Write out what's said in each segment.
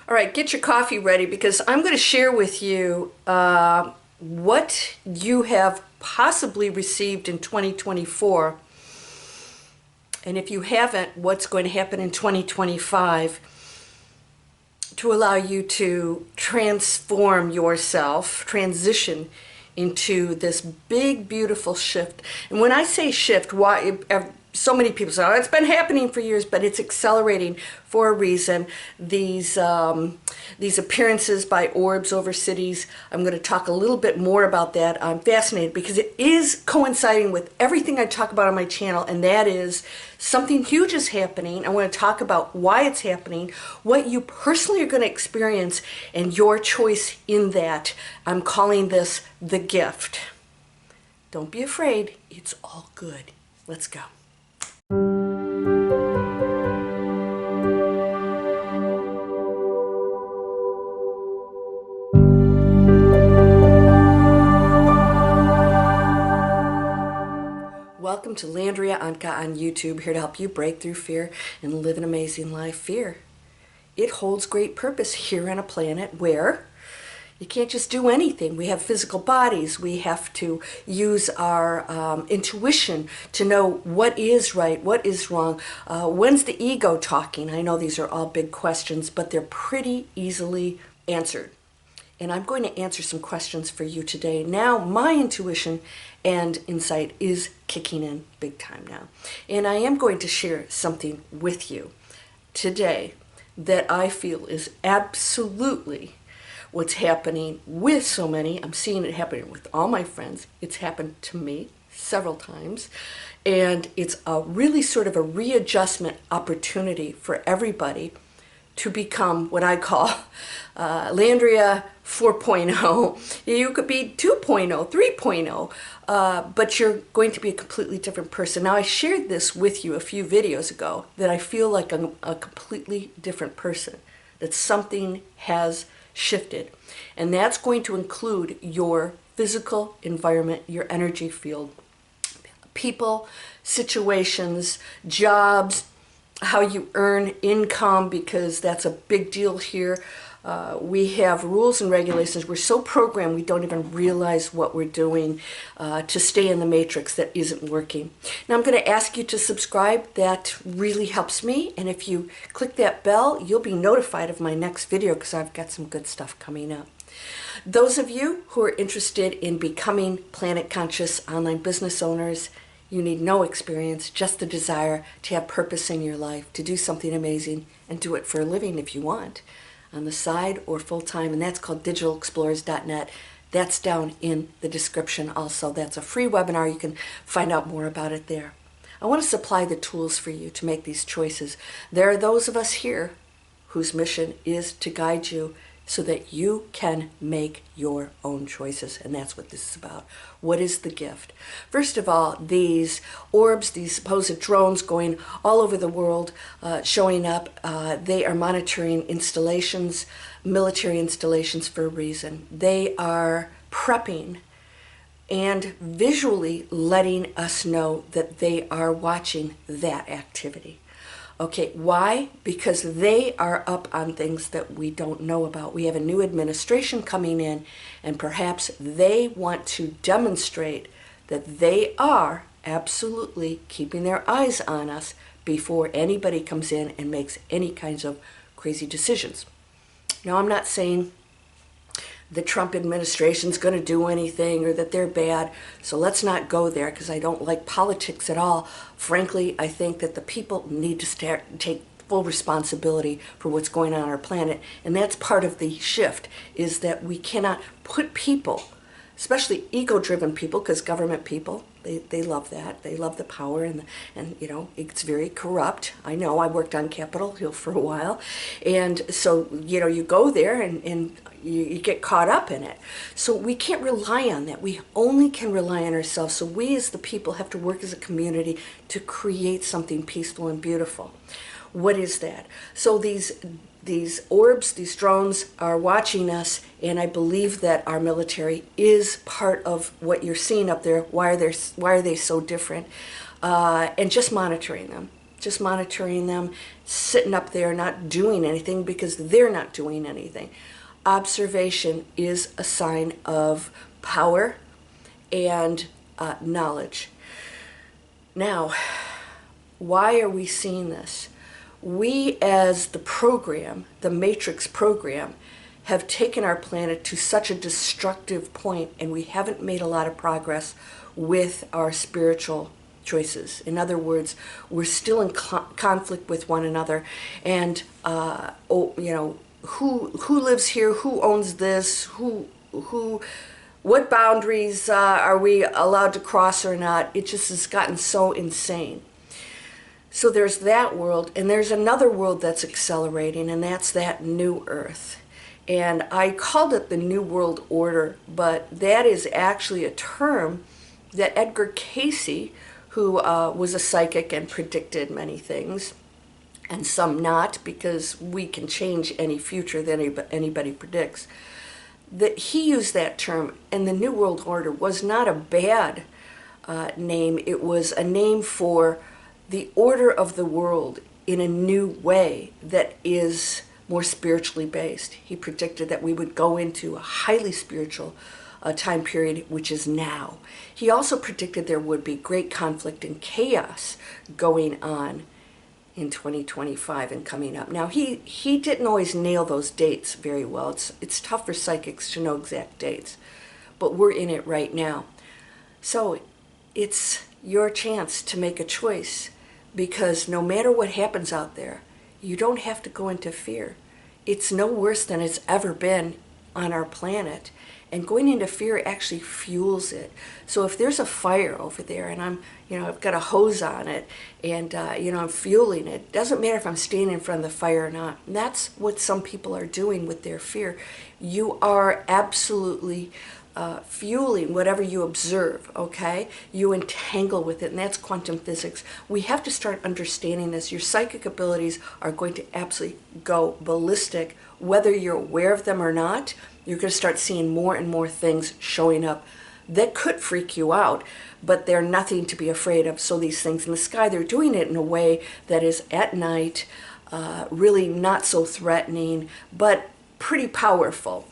All right, get your coffee ready because I'm going to share with you what you have possibly received in 2024. And if you haven't, what's going to happen in 2025 to allow you to transform yourself, transition into this big, beautiful shift. And when I say shift, why? So many people say, oh, it's been happening for years, but it's accelerating for a reason. These appearances by orbs over cities, I'm going to talk a little bit more about that. I'm fascinated because it is coinciding with everything I talk about on my channel, and that is something huge is happening. I want to talk about why it's happening, what you personally are going to experience, and your choice in that. I'm calling this the gift. Don't be afraid. It's all good. Let's go. Welcome to Landria, Onkka on YouTube, here to help you break through fear and live an amazing life. Fear, it holds great purpose here on a planet where you can't just do anything. We have physical bodies. We have to use our intuition to know what is right, what is wrong. When's the ego talking? I know these are all big questions, but they're pretty easily answered. And I'm going to answer some questions for you today. Now, my intuition and insight is kicking in big time now. And I am going to share something with you today that I feel is absolutely what's happening with so many. I'm seeing it happening with all my friends. It's happened to me several times. And it's a really sort of a readjustment opportunity for everybody to become what I call Landria 4.0. You could be 2.0, 3.0, but you're going to be a completely different person. Now, I shared this with you a few videos ago, that I feel like I'm a completely different person, that something has shifted. And that's going to include your physical environment, your energy field, people, situations, jobs, how you earn income, because that's a big deal here. We have rules and regulations. We're so programmed we don't even realize what we're doing to stay in the matrix that isn't working. Now I'm going to ask you to subscribe. That really helps me. And if you click that bell, you'll be notified of my next video because I've got some good stuff coming up. Those of you who are interested in becoming planet conscious online business owners, you need no experience, just the desire to have purpose in your life, to do something amazing, and do it for a living if you want, on the side or full-time, and that's called digitalexplorers.net. That's down in the description also. That's a free webinar. You can find out more about it there. I want to supply the tools for you to make these choices. There are those of us here whose mission is to guide you so that you can make your own choices. And that's what this is about. What is the gift? First of all, these orbs, these supposed drones going all over the world, showing up, they are monitoring installations, military installations for a reason. They are prepping and visually letting us know that they are watching that activity. Okay, why? Because they are up on things that we don't know about. We have a new administration coming in, and perhaps they want to demonstrate that they are absolutely keeping their eyes on us before anybody comes in and makes any kinds of crazy decisions. Now, I'm not saying the Trump administration is going to do anything or that they're bad. So let's not go there because I don't like politics at all. Frankly, I think that the people need to take full responsibility for what's going on our planet. And that's part of the shift, is that we cannot put people, especially ego-driven people, because government people, they love that. They love the power, and you know, it's very corrupt. I know, I worked on Capitol Hill for a while. And so, you know, you go there and you get caught up in it. So we can't rely on that. We only can rely on ourselves. So we as the people have to work as a community to create something peaceful and beautiful. What is that? So these orbs, these drones are watching us, and I believe that our military is part of what you're seeing up there. Why are they so different? And just monitoring them. just monitoring them, sitting up there not doing anything because they're not doing anything. Observation is a sign of power and knowledge. Now, why are we seeing this? We, as the program, the Matrix program, have taken our planet to such a destructive point, and we haven't made a lot of progress with our spiritual choices. In other words, we're still in conflict with one another, and who lives here, who owns this, what boundaries are we allowed to cross or not? It just has gotten so insane. So there's that world, and there's another world that's accelerating, and that's that new earth. And I called it the New World Order, but that is actually a term that Edgar Cayce, who was a psychic and predicted many things, and some not, because we can change any future that anybody predicts, that he used that term. And the New World Order was not a bad name. It was a name for the order of the world in a new way that is more spiritually based. He predicted that we would go into a highly spiritual time period, which is now. He also predicted there would be great conflict and chaos going on in 2025 and coming up. Now, he didn't always nail those dates very well. It's tough for psychics to know exact dates, but we're in it right now. So it's your chance to make a choice, because no matter what happens out there, you don't have to go into fear. It's no worse than it's ever been on our planet. And going into fear actually fuels it. So if there's a fire over there and I've got a hose on it and, I'm fueling it, doesn't matter if I'm standing in front of the fire or not. And that's what some people are doing with their fear. You are absolutely fueling whatever you observe, okay? You entangle with it, and that's quantum physics. We have to start understanding this. Your psychic abilities are going to absolutely go ballistic, whether you're aware of them or not. You're going to start seeing more and more things showing up that could freak you out, but they're nothing to be afraid of. So these things in the sky, they're doing it in a way that is at night, really not so threatening, but pretty powerful.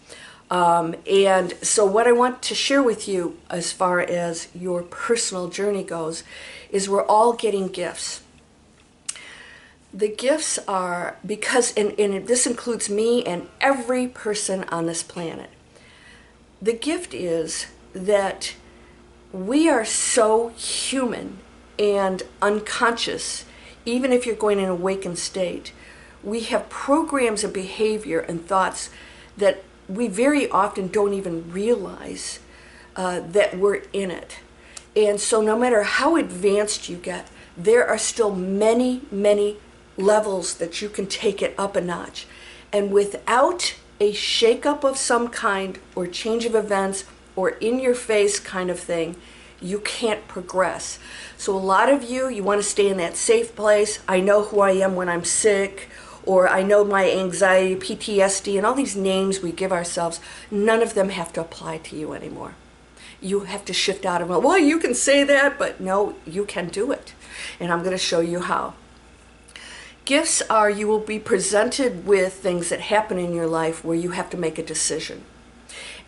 And so what I want to share with you as far as your personal journey goes is we're all getting gifts. The gifts are, because, and this includes me and every person on this planet, the gift is that we are so human and unconscious, even if you're going in an awakened state. We have programs of behavior and thoughts that we very often don't even realize that we're in it. And so no matter how advanced you get, there are still many, many levels that you can take it up a notch. And without a shakeup of some kind or change of events or in your face kind of thing, you can't progress. So a lot of you want to stay in that safe place. I know who I am when I'm sick, or I know my anxiety, PTSD, and all these names we give ourselves. None of them have to apply to you anymore. You have to shift out of it. Well, you can say that, but no, you can do it. And I'm going to show you how. Gifts are, you will be presented with things that happen in your life where you have to make a decision.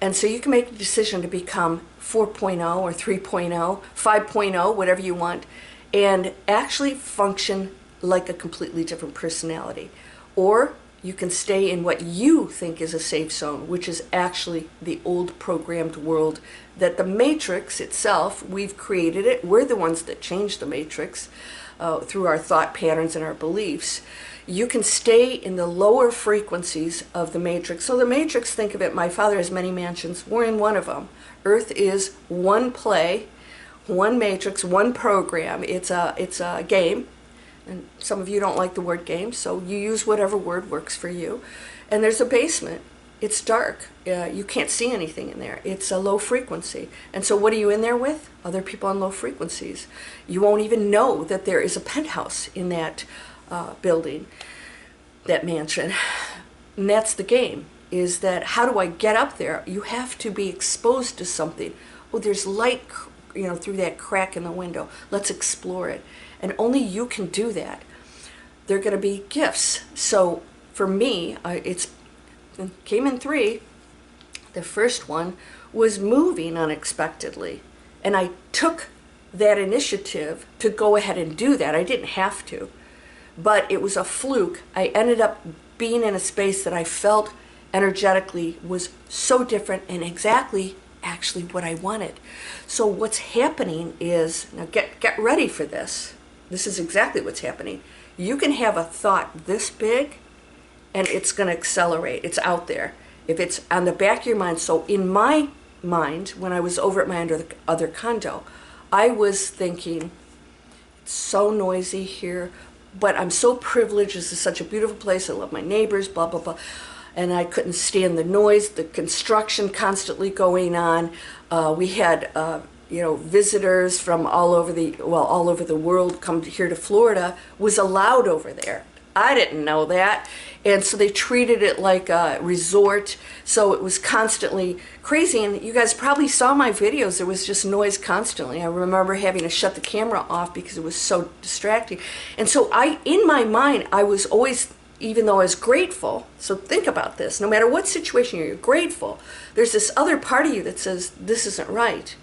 And so you can make a decision to become 4.0 or 3.0, 5.0, whatever you want, and actually function like a completely different personality. Or you can stay in what you think is a safe zone, which is actually the old programmed world that the Matrix itself, we've created it. We're the ones that changed the Matrix through our thought patterns and our beliefs. You can stay in the lower frequencies of the Matrix. So the Matrix, think of it, my father has many mansions. We're in one of them. Earth is one play, one Matrix, one program. It's a game. And some of you don't like the word game, so you use whatever word works for you. And there's a basement. It's dark. You can't see anything in there. It's a low frequency. And so what are you in there with? Other people on low frequencies. You won't even know that there is a penthouse in that building, that mansion. And that's the game, is that how do I get up there? You have to be exposed to something. Oh, there's light, through that crack in the window. Let's explore it. And only you can do that. they're going to be gifts. So for me, it came in three. The first one was moving unexpectedly. And I took that initiative to go ahead and do that. I didn't have to, but it was a fluke. I ended up being in a space that I felt energetically was so different and exactly actually what I wanted. So what's happening is, now get ready for this. This is exactly what's happening. You can have a thought this big and it's going to accelerate. It's out there. If it's on the back of your mind. So in my mind, when I was over at my other condo, I was thinking, it's so noisy here, but I'm so privileged. This is such a beautiful place. I love my neighbors, blah, blah, blah. And I couldn't stand the noise, the construction constantly going on. We had, visitors from all over the world come here to Florida. Was allowed over there. I didn't know that. And so they treated it like a resort. So it was constantly crazy. And you guys probably saw my videos. There was just noise constantly. I remember having to shut the camera off because it was so distracting. And so in my mind, I was always, even though I was grateful, so think about this, no matter what situation you're grateful, there's this other part of you that says, this isn't right.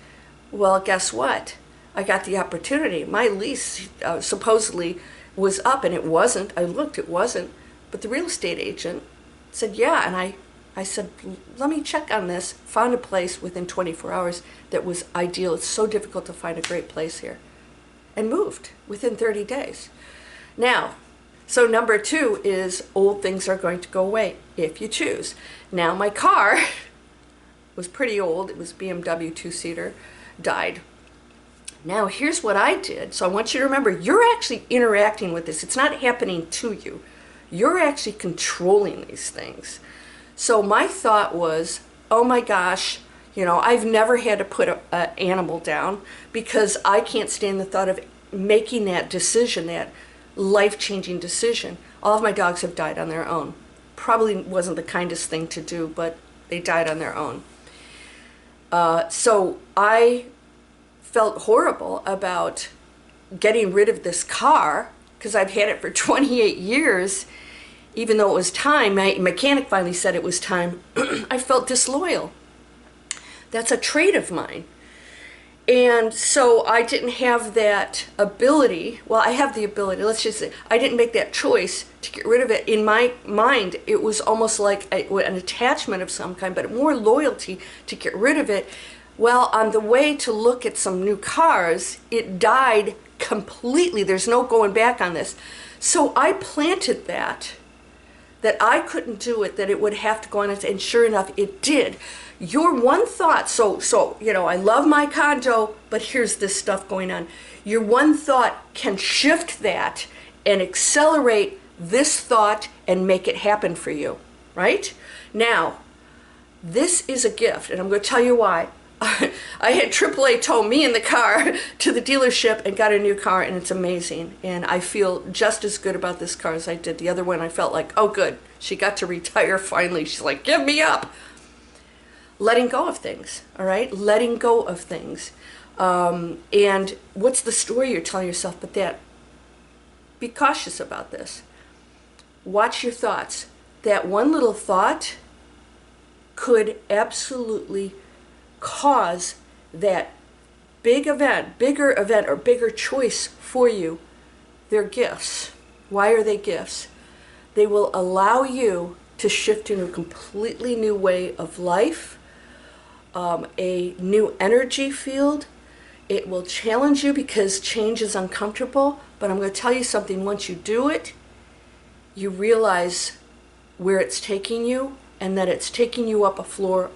Well, guess what? I got the opportunity. My lease supposedly was up, and it wasn't. I looked, it wasn't. But the real estate agent said, yeah, and I said, let me check on this. Found a place within 24 hours that was ideal. It's so difficult to find a great place here. And moved within 30 days. Now, so number two is old things are going to go away if you choose. Now my car was pretty old. It was BMW 2-seater, died. Now here's what I did. So I want you to remember, you're actually interacting with this. It's not happening to you. You're actually controlling these things. So my thought was, oh my gosh, I've never had to put an animal down because I can't stand the thought of making that decision, that life-changing decision. All of my dogs have died on their own. Probably wasn't the kindest thing to do, but they died on their own. So I felt horrible about getting rid of this car because I've had it for 28 years. Even though it was time, my mechanic finally said it was time. I felt disloyal. That's a trait of mine. And so I didn't have that ability. Well, I have the ability. Let's just say I didn't make that choice to get rid of it. In my mind, it was almost like an attachment of some kind, but more loyalty to get rid of it. Well, on the way to look at some new cars, it died completely. There's no going back on this. So I planted that I couldn't do it, that it would have to go on, and sure enough, it did. Your one thought, so I love my condo, but here's this stuff going on. Your one thought can shift that and accelerate this thought and make it happen for you, right? Now, this is a gift, and I'm going to tell you why. I had AAA tow me in the car to the dealership and got a new car, and it's amazing. And I feel just as good about this car as I did the other one. I felt like, oh good, she got to retire finally. She's like, give me up. Letting go of things, all right? Letting go of things. And what's the story you're telling yourself but that? Be cautious about this. Watch your thoughts. That one little thought could absolutely cause that bigger event or bigger choice for you. They're gifts. Why are they gifts? They will allow you to shift into a completely new way of life, a new energy field. It will challenge you because change is uncomfortable, but I'm going to tell you something. Once you do it, you realize where it's taking you and that it's taking you up a floor.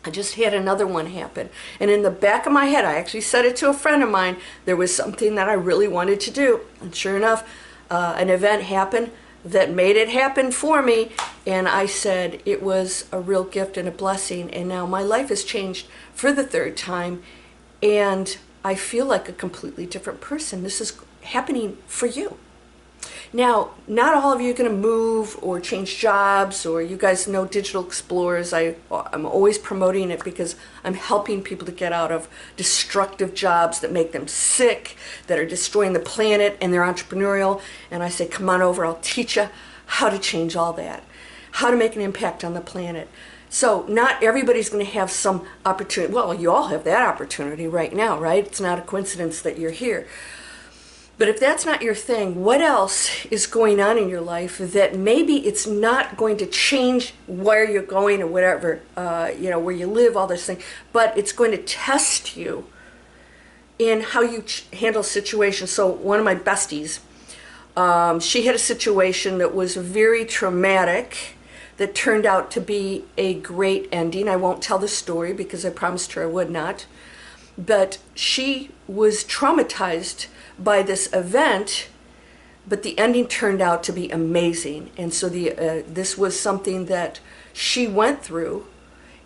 I just had another one happen. And in the back of my head, I actually said it to a friend of mine, there was something that I really wanted to do. And sure enough, an event happened that made it happen for me. And I said it was a real gift and a blessing. And now my life has changed for the third time. And I feel like a completely different person. This is happening for you. Now, not all of you are going to move or change jobs, or you guys know Digital Explorers. I'm always promoting it because I'm helping people to get out of destructive jobs that make them sick, that are destroying the planet, and they're entrepreneurial. And I say, come on over, I'll teach you how to change all that, how to make an impact on the planet. So not everybody's going to have some opportunity. Well, you all have that opportunity right now, right? It's not a coincidence that you're here. But if that's not your thing, what else is going on in your life that maybe it's not going to change where you're going or whatever, where you live, all this thing, but it's going to test you in how you handle situations. So one of my besties, she had a situation that was very traumatic that turned out to be a great ending. I won't tell the story because I promised her I would not. But she was traumatized by this event, but the ending turned out to be amazing. And so this was something that she went through,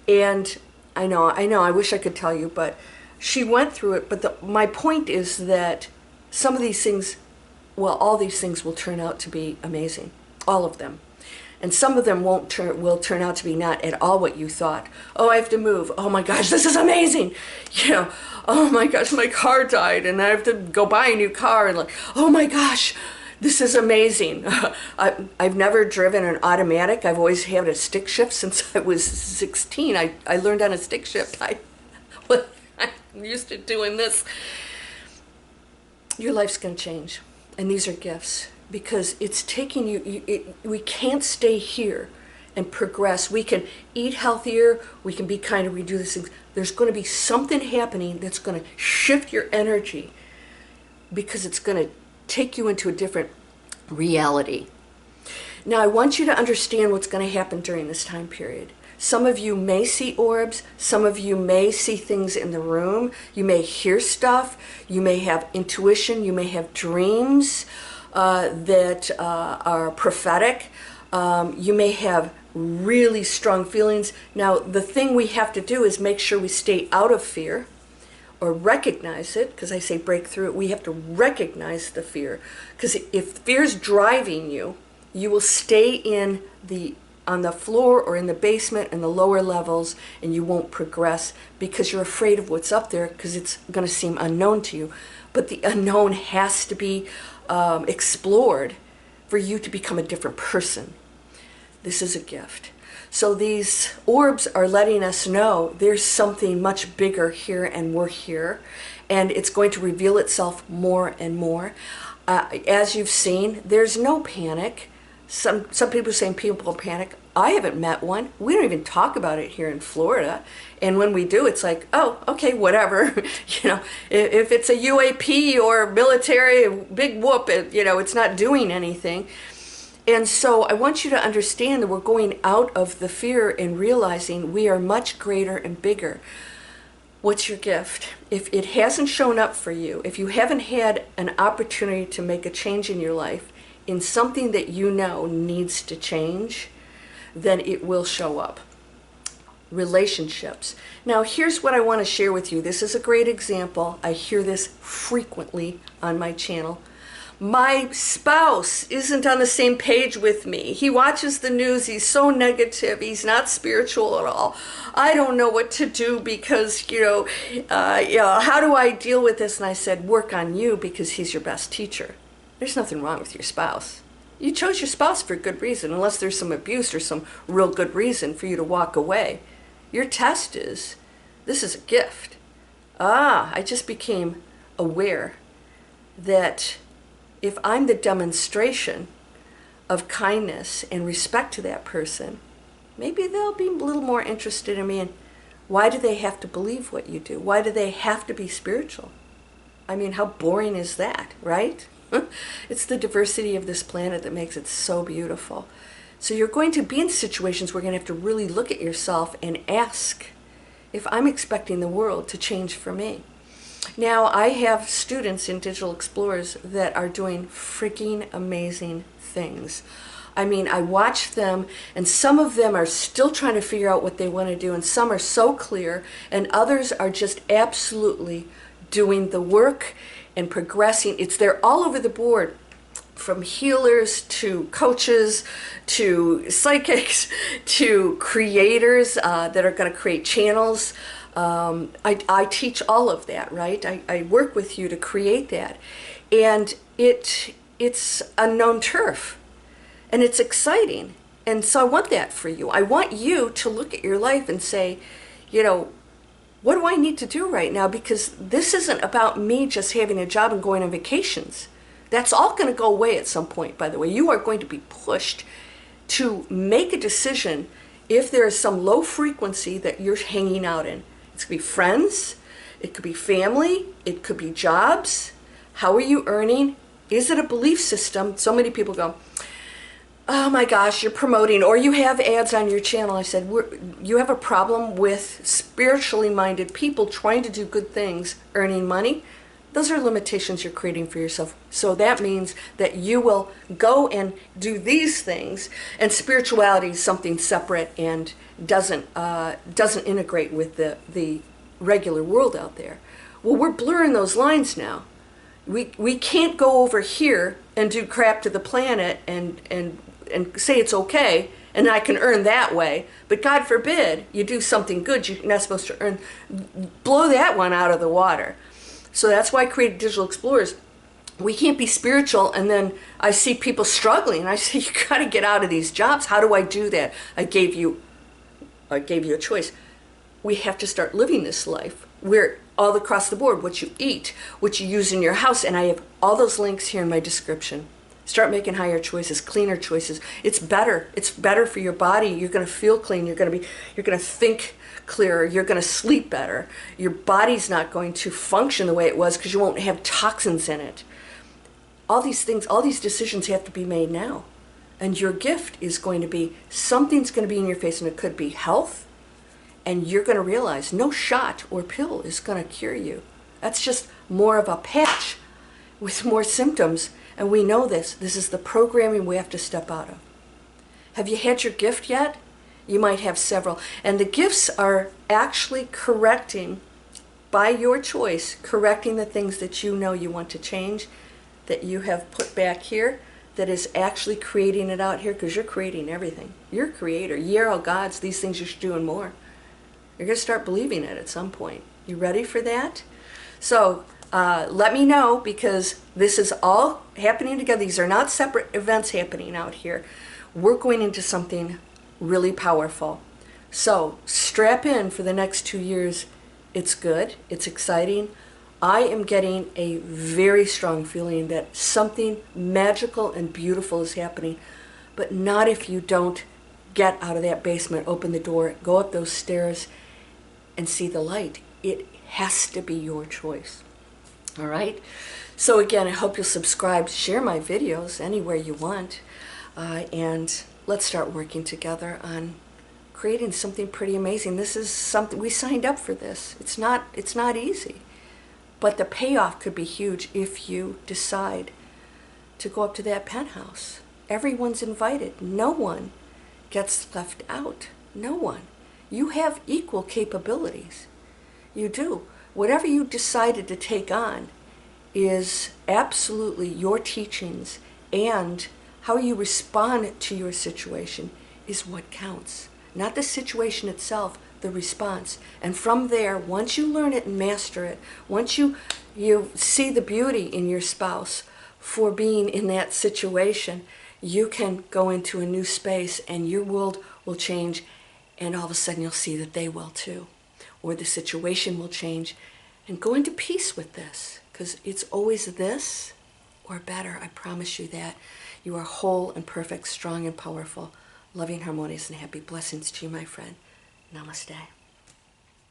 and I know, I wish I could tell you, but she went through it. But my point is that some of these things, well, all these things will turn out to be amazing, all of them. And some of them will turn out to be not at all what you thought. Oh, I have to move. Oh my gosh, this is amazing. Oh my gosh, my car died and I have to go buy a new car. And oh my gosh, this is amazing. I've never driven an automatic. I've always had a stick shift since I was 16. I learned on a stick shift. I'm used to doing this. Your life's going to change. And these are gifts. Because it's taking you, we can't stay here and progress. We can eat healthier, we can be kinder, we do these things. There's going to be something happening that's going to shift your energy because it's going to take you into a different reality. Now, I want you to understand what's going to happen during this time period. Some of you may see orbs, some of you may see things in the room, you may hear stuff, you may have intuition, you may have dreams that are prophetic. You may have really strong feelings. Now, the thing we have to do is make sure we stay out of fear or recognize it, because I say break through it. We have to recognize the fear, because if fear's driving you, you will stay on the floor or in the basement and the lower levels, and you won't progress because you're afraid of what's up there because it's going to seem unknown to you. But the unknown has to be explored for you to become a different person. This is a gift. So these orbs are letting us know there's something much bigger here, and we're here, and it's going to reveal itself more and more. As you've seen, there's no panic. Some people are saying people panic. I haven't met one. We don't even talk about it here in Florida. And when we do, it's like, oh, okay, whatever. If it's a UAP or military, big whoop, it's not doing anything. And so I want you to understand that we're going out of the fear and realizing we are much greater and bigger. What's your gift? If it hasn't shown up for you, if you haven't had an opportunity to make a change in your life in something that you know needs to change, then it will show up. Relationships. Now, here's what I want to share with you. This is a great example. I hear this frequently on my channel. My spouse isn't on the same page with me. He watches the news. He's so negative. He's not spiritual at all. I don't know what to do because, how do I deal with this? And I said, work on you, because he's your best teacher. There's nothing wrong with your spouse. You chose your spouse for a good reason, unless there's some abuse or some real good reason for you to walk away. Your test is, this is a gift. I just became aware that if I'm the demonstration of kindness and respect to that person, maybe they'll be a little more interested in me. And why do they have to believe what you do? Why do they have to be spiritual? I mean, how boring is that, right? It's the diversity of this planet that makes it so beautiful. So you're going to be in situations where you're going to have to really look at yourself and ask if I'm expecting the world to change for me. Now, I have students in Digital Explorers that are doing freaking amazing things. I mean, I watch them, and some of them are still trying to figure out what they want to do, and some are so clear, and others are just absolutely doing the work and progressing. It's there all over the board. from healers to coaches to psychics to creators that are going to create channels. I teach all of that, right? I work with you to create that. And it's unknown turf. And it's exciting. And so I want that for you. I want you to look at your life and say, you know, what do I need to do right now? Because this isn't about me just having a job and going on vacations. That's all going to go away at some point, by the way. You are going to be pushed to make a decision if there is some low frequency that you're hanging out in. It could be friends, it could be family, it could be jobs. How are you earning? Is it a belief system? So many people go, oh my gosh, you're promoting, or you have ads on your channel. I said, you have a problem with spiritually minded people trying to do good things, earning money. Those are limitations you're creating for yourself. So that means that you will go and do these things, and spirituality is something separate and doesn't integrate with the regular world out there. Well, we're blurring those lines now. We can't go over here and do crap to the planet and say it's okay and I can earn that way. But God forbid you do something good you're not supposed to earn. Blow that one out of the water. So that's why I created Digital Explorers. We can't be spiritual and then I see people struggling and I say, you got to get out of these jobs. How do I do that? I gave you a choice. We have to start living this life. We're all across the board, what you eat, what you use in your house, and I have all those links here in my description. Start making higher choices, cleaner choices. It's better. It's better for your body. You're going to feel clean. You're going to think clearer. You're going to sleep better. Your body's not going to function the way it was because you won't have toxins in it. All these things, all these decisions have to be made now. And your gift is going to be, something's going to be in your face, and it could be health, and you're going to realize no shot or pill is going to cure you. That's just more of a patch with more symptoms. And we know this. This is the programming we have to step out of. Have you had your gift yet? You might have several. And the gifts are actually correcting, by your choice, correcting the things that you know you want to change, that you have put back here, that is actually creating it out here, because you're creating everything. You're a creator. You're all gods. These things you should do and more. You're going to start believing it at some point. You ready for that? So let me know, because this is all happening together. These are not separate events happening out here. We're going into something really powerful. So strap in for the next 2 years. It's good. It's exciting. I am getting a very strong feeling that something magical and beautiful is happening, but not if you don't get out of that basement, open the door, go up those stairs, and see the light. It has to be your choice. All right? So again, I hope you'll subscribe, share my videos anywhere you want, and let's start working together on creating something pretty amazing. This is something, we signed up for this. It's not easy, but the payoff could be huge if you decide to go up to that penthouse. Everyone's invited. No one gets left out. No one. You have equal capabilities. You do. Whatever you decided to take on is absolutely your teachings, and how you respond to your situation is what counts. Not the situation itself, the response. And from there, once you learn it and master it, once you see the beauty in your spouse for being in that situation, you can go into a new space and your world will change, and all of a sudden you'll see that they will too. Or the situation will change, and go into peace with this, because it's always this or better. I promise you that. You are whole and perfect, strong and powerful, loving, harmonious, and happy. Blessings to you, my friend. Namaste.